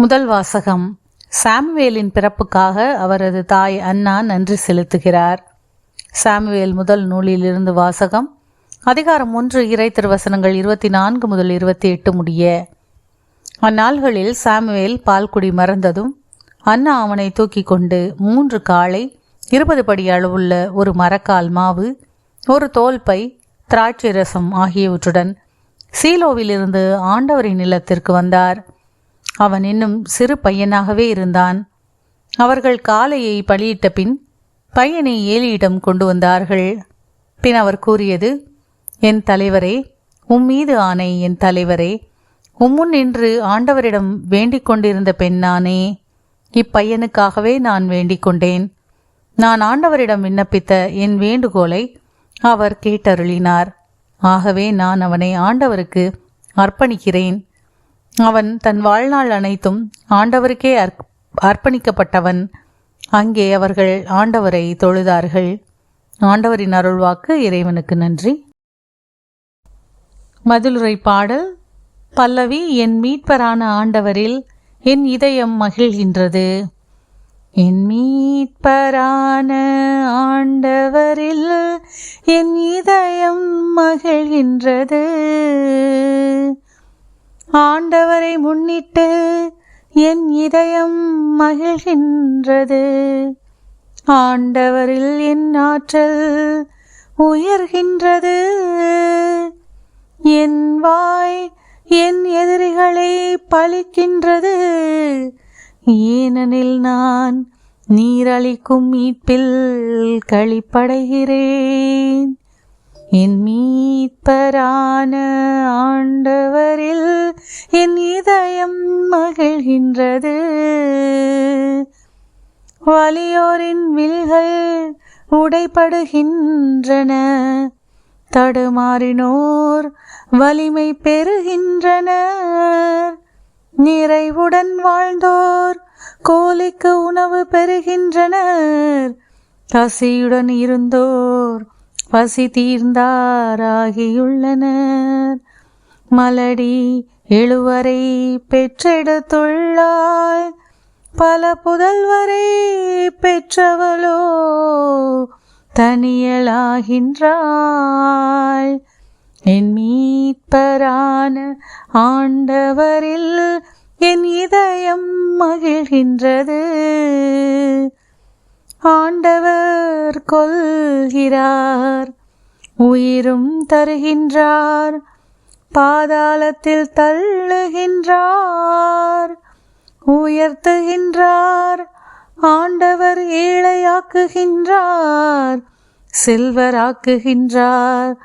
முதல் வாசகம். சாமுவேலின் பிறப்புக்காக அவரது தாய் அன்னா நன்றி செலுத்துகிறார். சாமுவேல் முதல் நூலிலிருந்து வாசகம். அதிகாரம் 1, இறை திருவசனங்கள் 24 முதல் 28 முடிய. அந்நாள்களில் சாமுவேல் பால்குடி மறந்ததும் அன்னா அவனை தூக்கி கொண்டு 3 காளை, 20 படி அளவுள்ள ஒரு மரக்கால் மாவு, ஒரு தோல்பை, திராட்சை ரசம் ஆகியவற்றுடன் சீலோவிலிருந்து ஆண்டவரின் நிலத்திற்கு வந்தார். அவன் இன்னும் சிறு பையனாகவே இருந்தான். அவர்கள் காளையை பலியிட்ட பின் பையனை ஏலியிடம் கொண்டு வந்தார்கள். பின் அவர் கூறியது, என் தலைவரே, உம்மீது ஆணை, என் தலைவரே, உம்முன் நின்று ஆண்டவரிடம் வேண்டிக் கொண்டிருந்த பெண்ணானே. இப்பையனுக்காகவே நான் வேண்டிக் கொண்டேன். நான் ஆண்டவரிடம் விண்ணப்பித்த என் வேண்டுகோளை அவர் கேட்டருளினார். ஆகவே நான் அவனை ஆண்டவருக்கு அர்ப்பணிக்கிறேன். அவன் தன் வாழ்நாள் அனைத்தும் ஆண்டவருக்கே அர்ப்பணிக்கப்பட்டவன். அங்கே அவர்கள் ஆண்டவரை தொழுதார்கள். ஆண்டவரின் அருள்வாக்கு. இறைவனுக்கு நன்றி. மதுளுரை பாடல். பல்லவி. என் மீட்பரான ஆண்டவரில் என் இதயம் மகிழ்கின்றது. என் மீட்பரான ஆண்டவரில் என் இதயம் மகிழ்கின்றது. ஆண்டவரை முன்னிட்டு என் இதயம் மகிழ்கின்றது. ஆண்டவரில் என் ஆற்றல் உயர்கின்றது. என் வாய் என் எதிரிகளை பழிக்கின்றது. ஏனெனில் நான் நீரளிக்கும் மீட்பில் களிப்படைகிறேன். என் மீட்பரான ஆண்டவரில் என் இதயம் மகிழ்கின்றது. வலியோரின் வில்கள் உடைபடுகின்றன. தடுமாறினோர் வலிமை பெறுகின்றனர். நிறைவுடன் வாழ்ந்தோர் கோலிக்கு உணவு பெறுகின்றனர். பசியுடன் இருந்தோர் பசி தீர்ந்தாராகியுள்ளனர். மலடி எழுவரை பெற்றெடுத்துள்ளாள். பல புதல்வரை பெற்றவளோ தனியலாகின்றாள். என் மீட்பரான ஆண்டவரில் என் இதயம் மகிழ்கின்றது. ஆண்டவர் கொல்கிறார், உயிரும் தருகின்றார். பாதாளத்தில் தள்ளுகின்றார், உயர்த்துகின்றார். ஆண்டவர் ஏழையாக்குகின்றார், செல்வராக்குகின்றார்.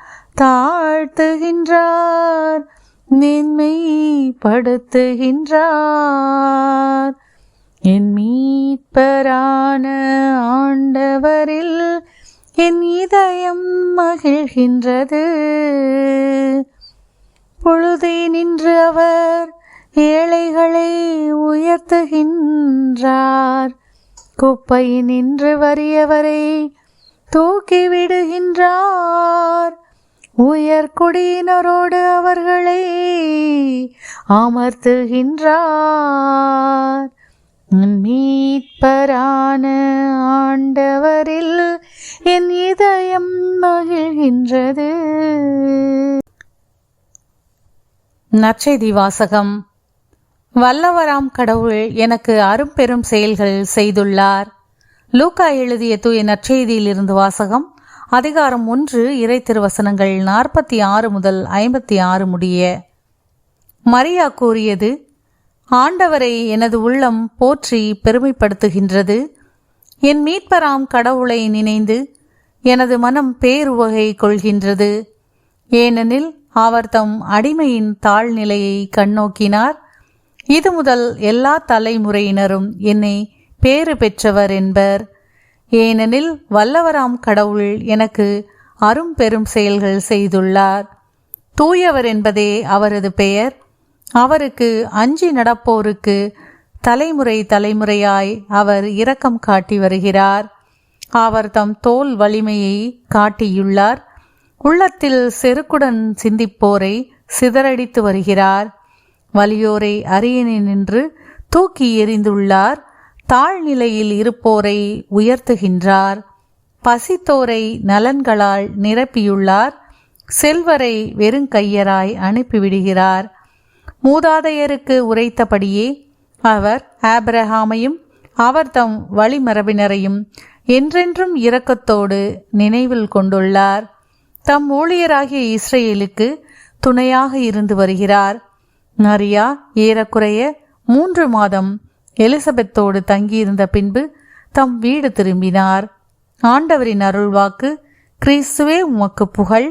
தாழ்த்துகின்றார், மேன்மைப்படுத்துகின்றார். என் மீட்பரான ஆண்டவரில் என் இதயம் மகிழ்கின்றது. பொழுதே நின்று அவர் ஏழைகளை உயர்த்துகின்றார். குப்பையில் நின்று வறியவரை தூக்கிவிடுகின்றார். உயர்குடியினரோடு அவர்களை அமர்த்துகின்றார். மீட்பரான ஆண்டவரில் என் இதயம் மகிழ்கின்றது. நற்செய்தி வாசகம். வல்லவராம் கடவுள் எனக்கு அரும்பெரும் செயல்கள் செய்துள்ளார். லூக்கா எழுதிய தூய நற்செய்தியிலிருந்து வாசகம். அதிகாரம் 1, இறை திருவசனங்கள் 46 முதல் 56 முடிய. மரியா கூறியது, ஆண்டவரை எனது உள்ளம் போற்றி பெருமைப்படுத்துகின்றது. என் மீட்பராம் கடவுளை நினைந்து எனது மனம் பேருவகை கொள்கின்றது. ஏனெனில் அவர் தம் அடிமையின் தாழ்நிலையை கண்ணோக்கினார். இது முதல் எல்லா தலைமுறையினரும் என்னை பேறு பெற்றவர் என்பர். ஏனெனில் வல்லவராம் கடவுள் எனக்கு அரும்பெரும் செயல்கள் செய்துள்ளார். தூயவர் என்பதே அவரது பெயர். அவருக்கு அஞ்சி நடப்போருக்கு தலைமுறை தலைமுறையாய் அவர் இரக்கம் காட்டி வருகிறார். அவர் தம் தோல் வலிமையை காட்டியுள்ளார். உள்ளத்தில் செருக்குடன் சிந்திப்போரை சிதறடித்து வருகிறார். வலியோரை அரியணை நின்று தூக்கி எறிந்துள்ளார். தாழ்நிலையில் இருப்போரை உயர்த்துகின்றார். பசித்தோரை நலன்களால் நிரப்பியுள்ளார். செல்வரை வெறுங்கையராய் அனுப்பிவிடுகிறார். மூதாதையருக்கு உரைத்தபடியே அவர் ஆபிரகாமையும் அவர் தம் வழிமரபினரையும் என்றென்றும் இரக்கத்தோடு நினைவில் கொண்டுள்ளார். தம் ஊழியராகிய இஸ்ரேலுக்கு துணையாக இருந்து வருகிறார். மரியா ஏறக்குறைய 3 மாதம் எலிசபெத்தோடு தங்கியிருந்த பின்பு தம் வீடு திரும்பினார். ஆண்டவரின் அருள்வாக்கு. கிறிஸ்துவே உமக்கு புகழ்.